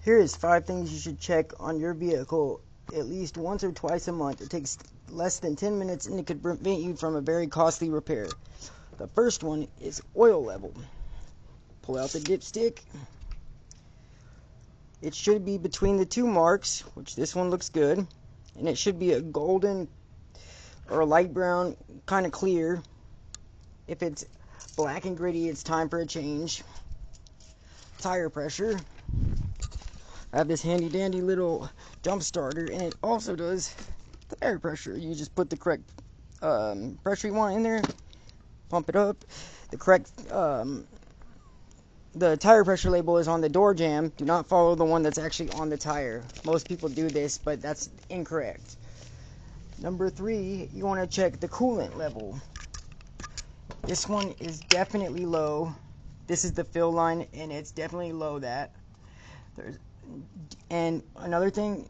Here is 5 things you should check on your vehicle at least once or twice a month. It takes less than 10 minutes and it could prevent you from a very costly repair. The first one is oil level. Pull out the dipstick. It should be between the 2 marks, which this one looks good, and it should be a golden or a light brown, kind of clear. If it's black and gritty, it's time for a change. Tire pressure. I have this handy dandy little jump starter, and it also does tire pressure. You just put the correct pressure you want in there, pump it up. The correct the tire pressure label is on the door jamb. Do not follow the one that's actually on the tire. Most people do this, but that's incorrect. Number 3, you want to check the coolant level. This one is definitely low. This is the fill line, and it's definitely low. And another thing,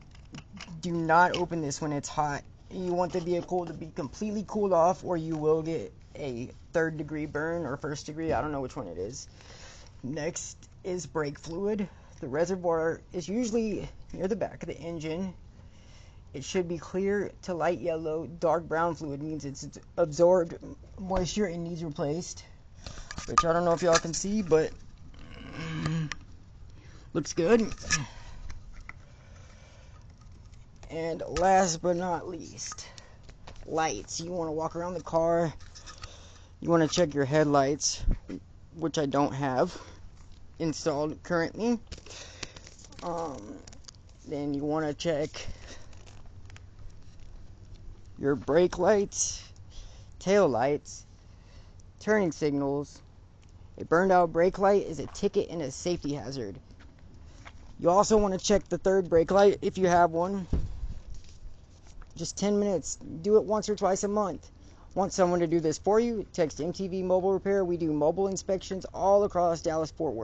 do not open this when it's hot. You want the vehicle to be completely cooled off, or you will get a 3rd degree burn or 1st degree. I don't know which one it is. Next is brake fluid. The reservoir is usually near the back of the engine. It should be clear to light yellow. Dark brown fluid means it's absorbed moisture and needs replaced, which I don't know if y'all can see, but looks good. And last but not least, lights. You want to walk around the car. You want to check your headlights, which I don't have installed currently. Then you want to check your brake lights, tail lights, turning signals. A burned out brake light is a ticket and a safety hazard. You also want to check the 3rd brake light if you have one. Just 10 minutes. Do it once or twice a month. Want someone to do this for you? Text MTV Mobile Repair. We do mobile inspections all across Dallas-Fort Worth.